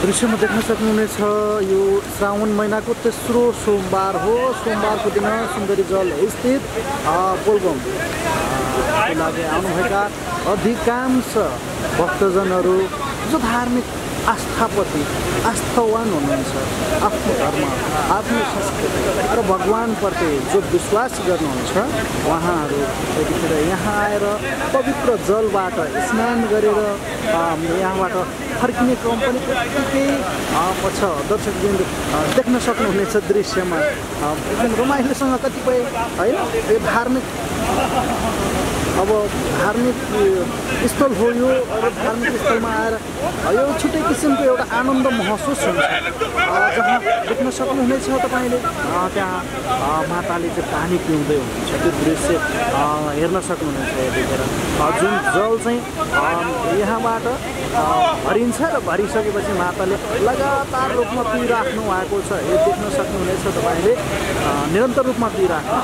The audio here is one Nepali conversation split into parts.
दृश्यमा देख्न सक्नुहुनेछ यो श्रावण महिनाको तेस्रो सोमबार हो। सोमबारको दिन सुन्दरी जल स्थित बोलबम लागि आउनुभएका अधिकांश भक्तजनहरू जो धार्मिक आस्थाप्रति आस्थावान हुनुहुन्छ, आफ्नो धर्म, आफ्नो संस्कृति र भगवानप्रति जो विश्वास गर्नुहुन्छ, उहाँहरू यतिखेर यहाँ आएर पवित्र जलबाट स्नान गरेर यहाँबाट फर्किने क्रम पनि त्यतिकै पछि दर्शकवृन्द देख्न सक्नुहुनेछ। दृश्यमा एकदम रमाइलोसँग कतिपय होइन यो धार्मिक स्थल हो यो, र धार्मिक स्थलमा आएर यो छुट्टै किसिमको एउटा आनन्द महसुस हुन्छ। जहाँ देख्न सक्नुहुनेछ तपाईँले त्यहाँ माताले चाहिँ पानी पिउँदै हुनुहुन्छ, त्यो दृश्य हेर्न सक्नुहुनेछ। यतिखेर जुन जल चाहिँ यहाँबाट भरिन्छ र भरिसकेपछि माताले लगातार रूपमा पिइराख्नु भएको छ, यो देख्न सक्नुहुनेछ तपाईँले। निरन्तर रूपमा पिइराख्नु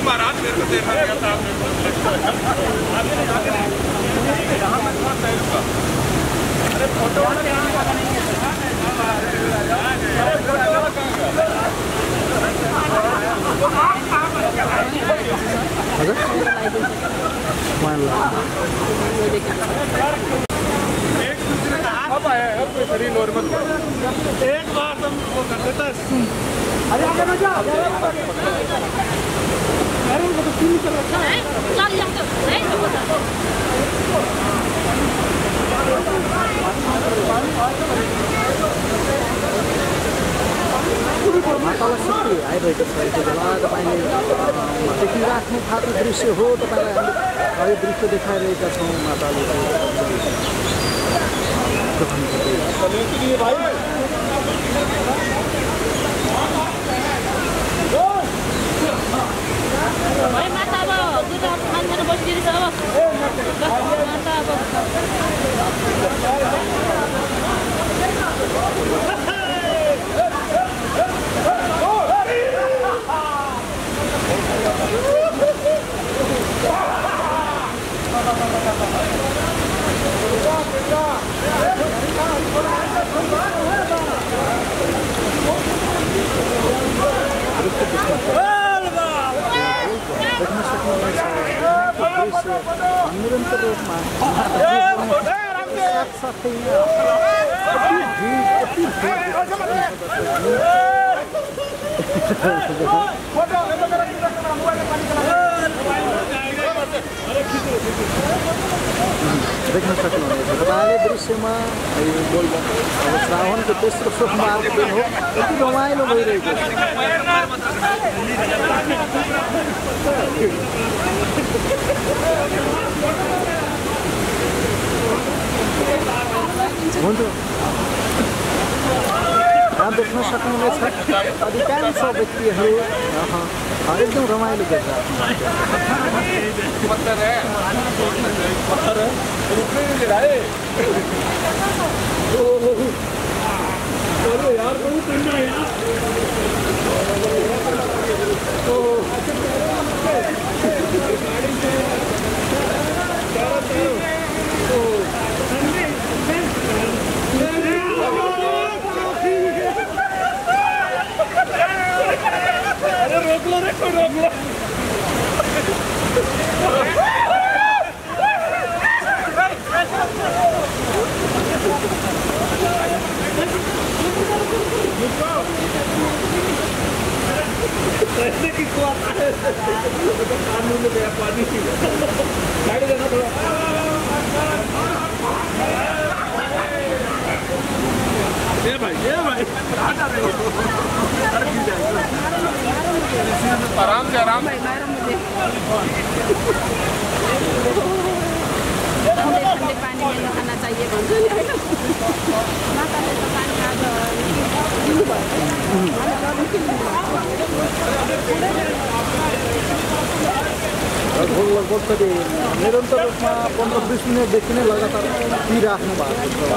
महाराज मेरे को देखा गया था अरे फोटो अब आया है शरीर नॉर्मल एक बार तुम वो कर देता है। अरे आगे ना जा अरे वो तो तीन चल रहा है चल जा नहीं तो बता मातालाई शक्ति आइरहेको छ। यति बेला तपाईँले देखिराख्नु भएको दृश्य हो। तपाईँलाई हामीले यो दृश्य देखाइरहेका छौँ। माताले निरन्तर रूपमा साथसाथै देख्न सक्नुहुनेछ तपाईँले दृश्यमा यो बोलबम अब श्रावणको तेस्रो सोमबारको दिन हो। यति रमाइलो भइरहेको छ। हुन्छ यहाँ देख्न सक्नुहुनेछ अधिकांश व्यक्तिहरू एकदम रमाइलो रोक लो रे कोई रोक लो किसको आता है कानून में गया पानी गाड़ी देना थोड़ा ये भाई आराम से ठंडे पानी में नहाना चाहिए भन्छ नि हैन माताले त पानी आज दिनु भयो लगभग कति निरन्तर रूपमा 15-20 मिनटदेखि नै लगातार पिइराख्नु भएको छ।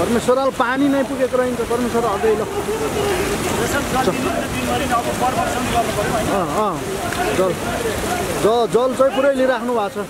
परमेश्वराल पानी नै पुगेको रहन्छ परमेश्वर अझै ल जल चाहिँ पुरै लिइराख्नु भएको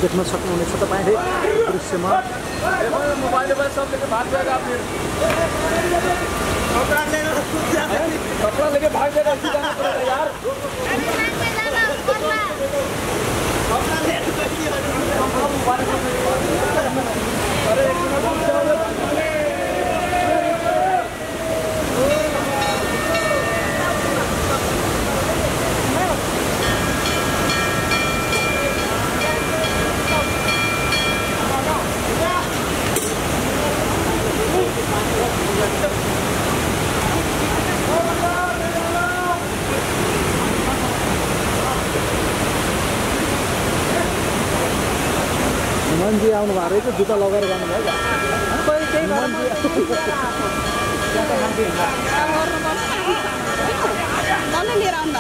देख्न सक्नुहुनेछ तपाईले दृश्यमा हनुमानजी आउनु भएको रहेछ जुत्ता लगाएर जानुभयो लिएर आउनु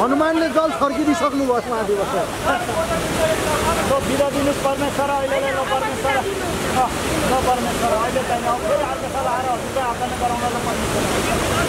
हनुमानले जल फर्किदिसक्नु भयो माथि बसेर बिदा दिनुहोस् परमेश्वर अहिले ल परमेश्वर ल परमेश्वर अहिले चाहिँ फेरि अर्को साल आएर हस्पिटल आफैले गराउनलाई परमेश्वर